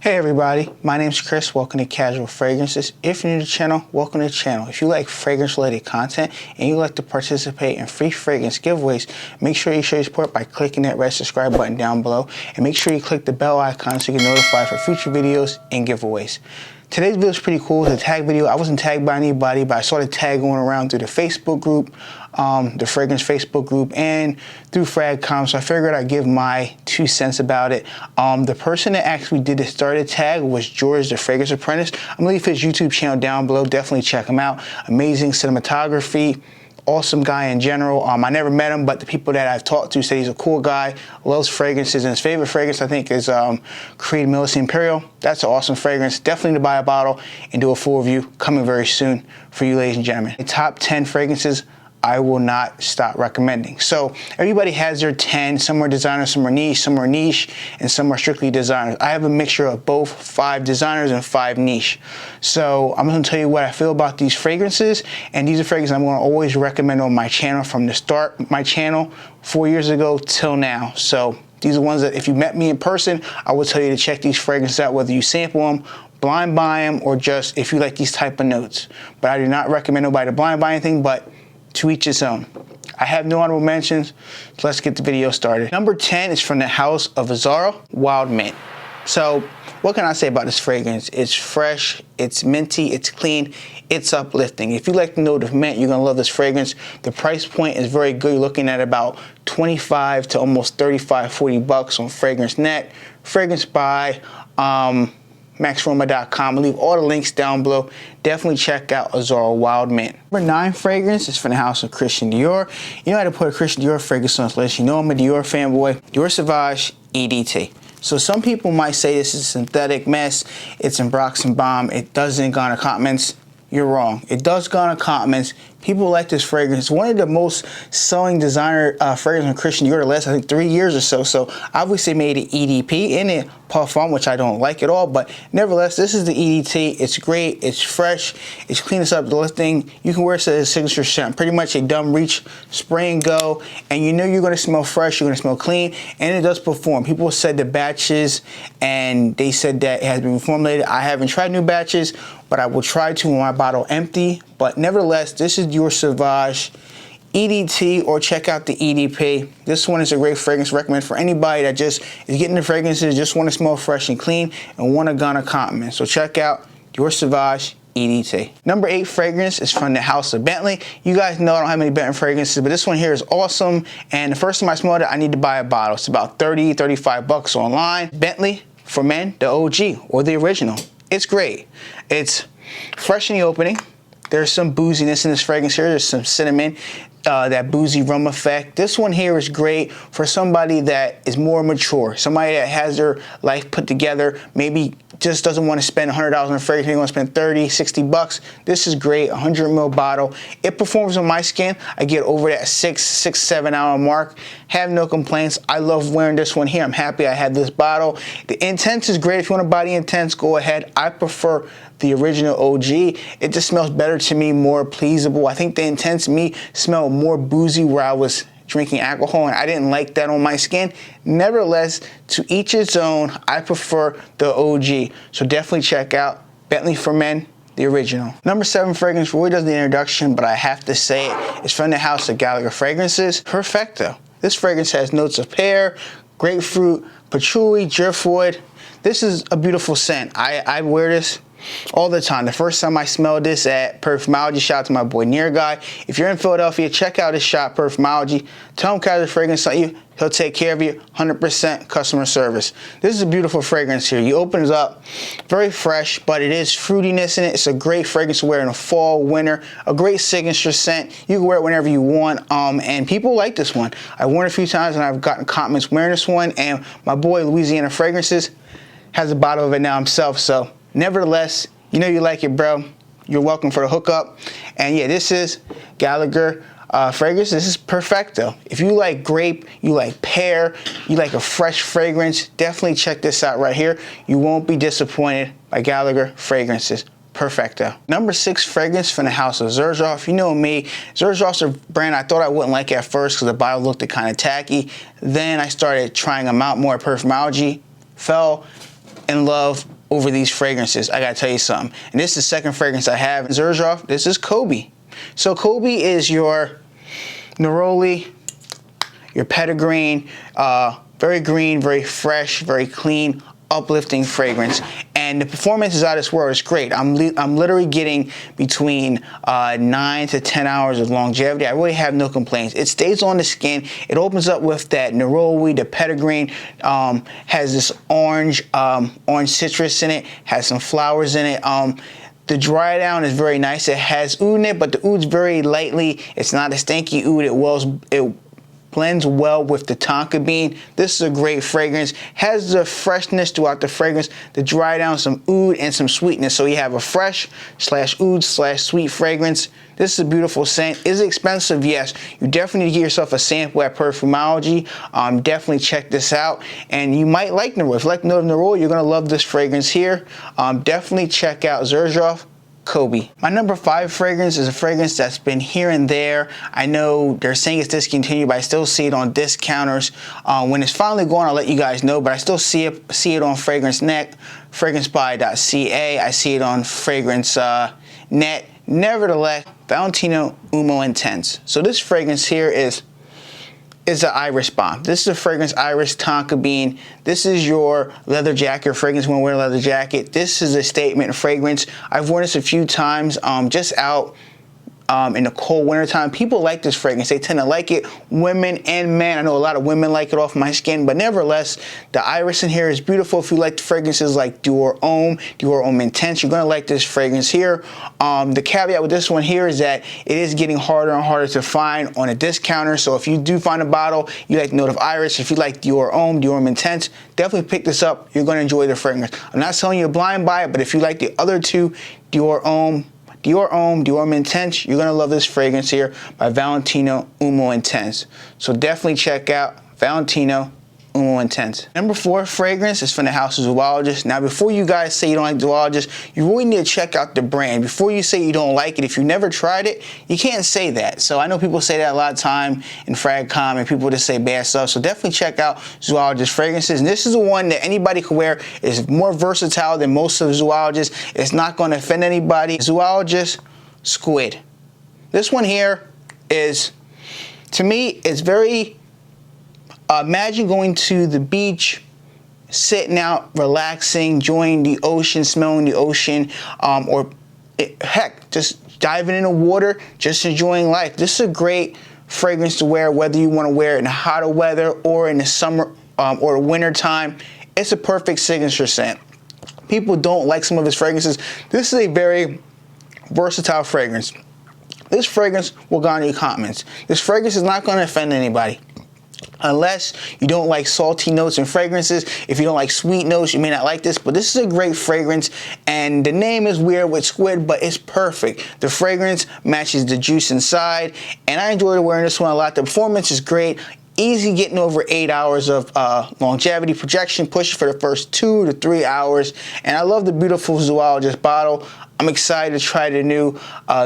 Hey everybody, my name's Chris. Welcome to Casual Fragrances. If you're new to the channel, welcome to the channel. If you like fragrance related content and you like to participate in free fragrance giveaways, make sure you show your support by clicking that red subscribe button down below, and make sure you click the bell icon so you get notified for future videos and giveaways. Today's video is pretty cool. It's a tag video. I wasn't tagged by anybody, but I saw the tag going around through the Facebook group, the fragrance Facebook group, and through FragCom, so I figured I'd give my 2 cents about it. The person that actually did the started tag was George, the Fragrance Apprentice. I'm gonna leave his YouTube channel down below. Definitely check him out. Amazing cinematography. Awesome guy in general. I never met him, but the people that I've talked to say he's a cool guy, loves fragrances, and his favorite fragrance I think is Creed Millicent Imperial. That's an awesome fragrance. Definitely to buy a bottle and do a full review coming very soon for you ladies and gentlemen. The top 10 fragrances I will not stop recommending. So everybody has their 10. Some are designers, some are niche, and some are strictly designers. I have a mixture of both, 5 designers and 5 niche. So I'm gonna tell you what I feel about these fragrances, and these are fragrances I'm gonna always recommend on my channel from the start of my channel 4 years ago till now. So these are ones that if you met me in person, I would tell you to check these fragrances out, whether you sample them, blind buy them, or just if you like these type of notes. But I do not recommend nobody to blind buy anything, but to each his own. I have no honorable mentions, so let's get the video started. Number 10 is from the house of Azzaro, Wild Mint. So what can I say about this fragrance? It's fresh, it's minty, it's clean, it's uplifting. If you like the note of mint, you're gonna love this fragrance. The price point is very good. You're looking at about 25 to almost 35, 40 bucks on Fragrance Net. Fragrance by maxroma.com. I'll leave all the links down below. Definitely check out Azzaro Wild Mint. Number 9 fragrance is from the house of Christian Dior. You know how to put a Christian Dior fragrance on this list. You know I'm a Dior fanboy. Dior Sauvage EDP. So some people might say this is a synthetic mess. It's in Brox and Bomb. It doesn't garner compliments. You're wrong. It does garner compliments. People like this fragrance. It's one of the most selling designer fragrances on Christian Dior the last, I think, 3 years or so. So obviously made an EDP in it, Parfum, which I don't like at all. But nevertheless, this is the EDT. It's great. It's fresh. It's clean. It's uplifting. You can wear it as a signature scent. Pretty much a dumb reach, spray and go. And you know you're going to smell fresh. You're going to smell clean. And it does perform. People said the batches, and they said that it has been formulated. I haven't tried new batches, but I will try to when my bottle empty. But nevertheless, this is Dior Sauvage EDT, or check out the EDP. This one is a great fragrance. Recommend for anybody that just is getting the fragrances, just want to smell fresh and clean, and want to garner compliment. So check out Dior Sauvage EDT. Number 8 fragrance is from the house of Bentley. You guys know I don't have many Bentley fragrances, but this one here is awesome. And the first time I smelled it, I need to buy a bottle. It's about 30, 35 bucks online. Bentley for Men, the OG or the original. It's great. It's fresh in the opening. There's some booziness in this fragrance here. There's some cinnamon, that boozy rum effect. This one here is great for somebody that is more mature, somebody that has their life put together, maybe just doesn't want to spend $100 on a fragrance, maybe want to spend 30, 60 bucks. This is great, 100 ml bottle. It performs on my skin. I get over that 6-7 hour mark. Have no complaints. I love wearing this one here. I'm happy I have this bottle. The Intense is great. If you want to buy the Intense, go ahead. I prefer the original OG. It just smells better to me, more pleasable. I think the Intense me smelled more boozy where I was drinking alcohol, and I didn't like that on my skin. Nevertheless, to each its own. I prefer the OG. So definitely check out Bentley for Men, the original. Number 7 fragrance really does the introduction, but I have to say it. It's from the house of Gallagher Fragrances, Perfecto. This fragrance has notes of pear, grapefruit, patchouli, driftwood. This is a beautiful scent. I wear this all the time. The first time I smelled this at Perfecto, shout out to my boy Near Guy. If you're in Philadelphia, check out his shop, Perfecto. Tell him Casual Fragrance sent you. He'll take care of you. 100% customer service. This is a beautiful fragrance here. You open it up, very fresh, but it is fruitiness in it. It's a great fragrance to wear in the fall, winter. A great signature scent. You can wear it whenever you want. And people like this one. I've worn it a few times, and I've gotten compliments wearing this one. And my boy Louisiana Fragrances has a bottle of it now himself. So nevertheless, you know you like it, bro. You're welcome for the hookup. And yeah, this is Gallagher fragrance. This is Perfecto. If you like grape, you like pear, you like a fresh fragrance, definitely check this out right here. You won't be disappointed by Gallagher Fragrances. Perfecto. Number 6 fragrance from the house of Azzaro. If you know me, Azzaro's a brand I thought I wouldn't like at first because the bottle looked kind of tacky. Then I started trying them out more at Perfecto. Fell in love over these fragrances. I gotta tell you something. And this is the second fragrance I have. Azzaro, this is Kobe. So Kobe is your neroli, your petitgreen, very green, very fresh, very clean, uplifting fragrance. And the performance is out of this world. It's great. I'm literally getting between 9 to 10 hours of longevity. I really have no complaints. It stays on the skin. It opens up with that neroli, the petitgreen, has this orange citrus in it, has some flowers in it. The dry down is very nice. It has oud in it, but the oud's very lightly. It's not a stanky oud. It blends well with the tonka bean. This is a great fragrance. Has the freshness throughout the fragrance. The dry down, some oud and some sweetness. So you have a fresh / oud / sweet fragrance. This is a beautiful scent. Is it expensive? Yes. You definitely need to give yourself a sample at Perfumology. Definitely check this out. And you might like neroli. If you like neroli, you're going to love this fragrance here. Definitely check out Azzaro Kobe. My number 5 fragrance is a fragrance that's been here and there. I know they're saying it's discontinued, but I still see it on discounters. When it's finally gone, I'll let you guys know, but I still see it on Fragrance Net, FragranceBuy.ca. I see it on Fragrance Net. Nevertheless, Valentino Uomo Intense. So this fragrance here is an iris bomb. This is a fragrance iris tonka bean. This is your leather jacket fragrance when you wear a leather jacket. This is a statement fragrance. I've worn this a few times just out in the cold winter time. People like this fragrance. They tend to like it, women and men. I know a lot of women like it off my skin, but nevertheless, the iris in here is beautiful. If you like the fragrances like Dior Homme Intense, you're gonna like this fragrance here. The caveat with this one here is that it is getting harder and harder to find on a discounter. So if you do find a bottle, you like the note of iris, if you like Dior Homme Intense, definitely pick this up. You're gonna enjoy the fragrance. I'm not telling you to blind buy it, but if you like the other two, Dior Homme Intense, you're going to love this fragrance here by Valentino Uomo Intense. So definitely check out Valentino Uomo Intense. Number 4 fragrance is from the house of Zoologist. Now, before you guys say you don't like Zoologist, you really need to check out the brand. Before you say you don't like it, if you never tried it, you can't say that. So I know people say that a lot of time in FragCom, and people just say bad stuff. So definitely check out Zoologist fragrances. And this is the one that anybody can wear. It's more versatile than most of Zoologist. It's not going to offend anybody. Zoologist Squid. This one here is, to me, it's very... imagine going to the beach, sitting out, relaxing, enjoying the ocean, smelling the ocean, heck, just diving in the water, just enjoying life. This is a great fragrance to wear, whether you want to wear it in the hotter weather or in the summer or the winter time. It's a perfect signature scent. People don't like some of his fragrances. This is a very versatile fragrance. This fragrance will garner your comments. This fragrance is not going to offend anybody. Unless you don't like salty notes and fragrances. If you don't like sweet notes, you may not like this, but this is a great fragrance. And the name is weird with squid, but it's perfect. The fragrance matches the juice inside, and I enjoyed wearing this one a lot. The performance is great. Easy getting over 8 hours of longevity projection, pushing for the first 2 to 3 hours. And I love the beautiful Zoologist bottle. I'm excited to try the new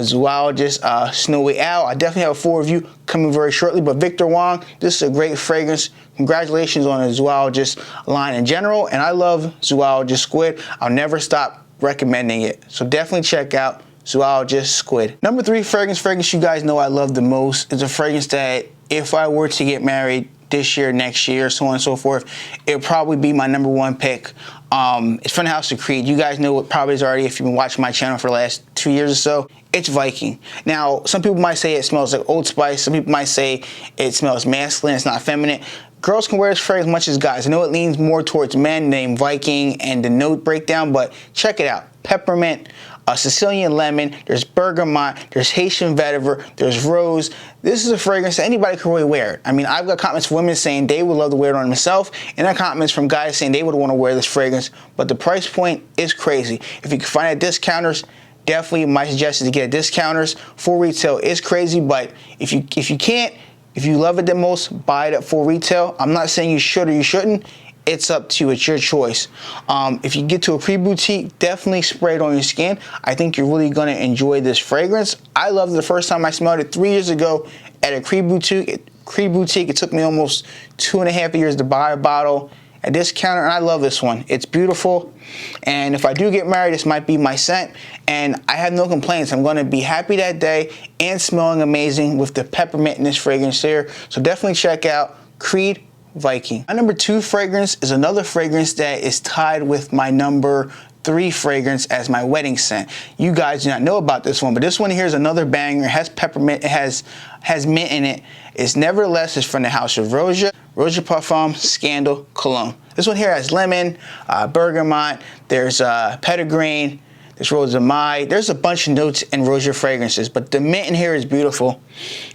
Zoologist Snowy Owl. I definitely have a full review coming very shortly. But Victor Wong, this is a great fragrance. Congratulations on the Zoologist line in general. And I love Zoologist Squid. I'll never stop recommending it. So definitely check out Zoologist Squid. Number 3 fragrance you guys know I love the most is a fragrance that if I were to get married this year, next year, so on and so forth, it would probably be my number 1 pick. It's from the house of Creed. You guys know it probably is already if you've been watching my channel for the last 2 years or so. It's Viking. Now, some people might say it smells like Old Spice. Some people might say it smells masculine. It's not feminine. Girls can wear this fragrance as much as guys. I know it leans more towards men named Viking and the note breakdown, but check it out. Peppermint, Sicilian lemon, there's bergamot, there's Haitian vetiver, there's rose. This is a fragrance that anybody can really wear it. I mean, I've got comments from women saying they would love to wear it on themselves, and I comments from guys saying they would want to wear this fragrance, but the price point is crazy. If you can find it at discounters, definitely my suggestion is to get at discounters. Full retail is crazy, but if you can't, if you love it the most, buy it at full retail. I'm not saying you should or you shouldn't. It's up to you. It's your choice. If you get to a Creed boutique, definitely spray it on your skin. I think you're really going to enjoy this fragrance. I loved it the first time I smelled it 3 years ago at a Creed boutique. It took me almost 2.5 years to buy a bottle, at this counter, and I love this one. It's beautiful, and if I do get married, this might be my scent, and I have no complaints. I'm going to be happy that day and smelling amazing with the peppermint in this fragrance here. So definitely check out Creed Viking. My number 2 fragrance is another fragrance that is tied with my number 3 fragrance as my wedding scent. You guys do not know about this one, but this one here is another banger. It has peppermint, it has mint in it. It's nevertheless, it's from the house of Rosy Parfum Scandal Cologne. This one here has lemon, bergamot, there's petitgrain, there's rosamide. There's a bunch of notes in Rosy fragrances, but the mint in here is beautiful.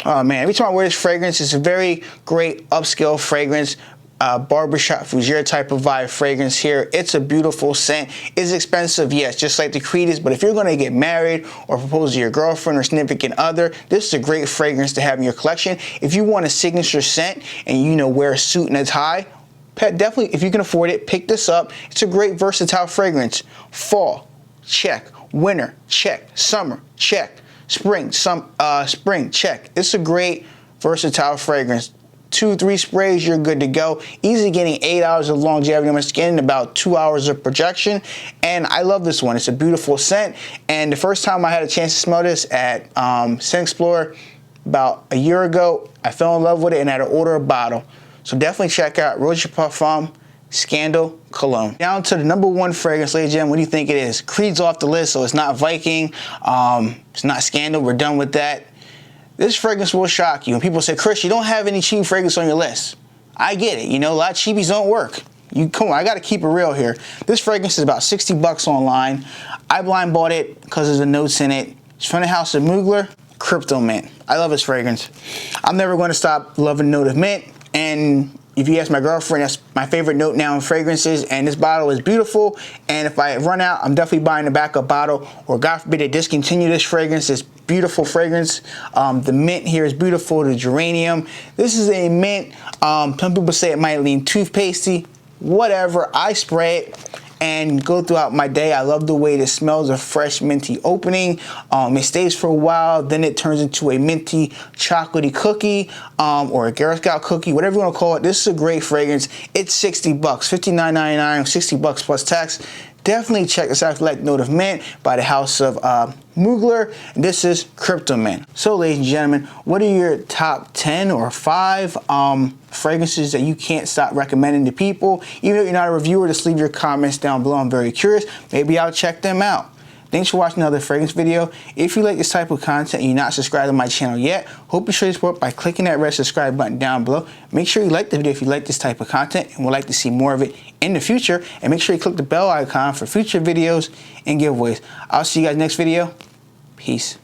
Oh man, every time I wear this fragrance, it's a very great upscale fragrance. Barbershop fougere type of vibe fragrance here. It's a beautiful scent. It's expensive, yes, just like the Creed is, but if you're gonna get married or propose to your girlfriend or significant other, this is a great fragrance to have in your collection. If you want a signature scent and you know, wear a suit and a tie, definitely, if you can afford it, pick this up. It's a great versatile fragrance. Fall, check. Winter, check. Summer, check. Spring, check. It's a great versatile fragrance. 2-3 sprays, you're good to go. Easily getting 8 hours of longevity on my skin and about 2 hours of projection. And I love this one. It's a beautiful scent. And the first time I had a chance to smell this at Scent Explorer about a year ago, I fell in love with it and had to order a bottle. So definitely check out Rosy Parfum Scandal Cologne. Down to the number 1 fragrance, ladies and gentlemen. What do you think it is? Creed's off the list, so it's not Viking. It's not Scandal. We're done with that. This fragrance will shock you. And people say, Chris, you don't have any cheap fragrance on your list. I get it. You know, a lot of cheapies don't work. Come on, I got to keep it real here. This fragrance is about 60 bucks online. I blind bought it because there's the notes in it. It's from the house of Mugler, Crypto Mint. I love this fragrance. I'm never going to stop loving the note of mint. And if you ask my girlfriend, that's my favorite note now in fragrances, and this bottle is beautiful. And if I run out, I'm definitely buying a backup bottle, or God forbid they discontinue this fragrance. This beautiful fragrance. The mint here is beautiful, the geranium. This is a mint. Some people say it might lean toothpastey. Whatever, I spray it and go throughout my day. I love the way it smells, a fresh minty opening. It stays for a while, then it turns into a minty chocolatey cookie or a Girl Scout cookie, whatever you want to call it. This is a great fragrance. It's 60 bucks, $59.99, 60 bucks plus tax. Definitely check this out if you like Note of Mint by the house of Mugler. This is Crypto Mint. So ladies and gentlemen, what are your top 10 or 5 fragrances that you can't stop recommending to people? Even if you're not a reviewer, just leave your comments down below. I'm very curious. Maybe I'll check them out. Thanks for watching another fragrance video. If you like this type of content and you're not subscribed to my channel yet, hope you show your support by clicking that red subscribe button down below. Make sure you like the video if you like this type of content and would like to see more of it in the future. And make sure you click the bell icon for future videos and giveaways. I'll see you guys next video. Peace.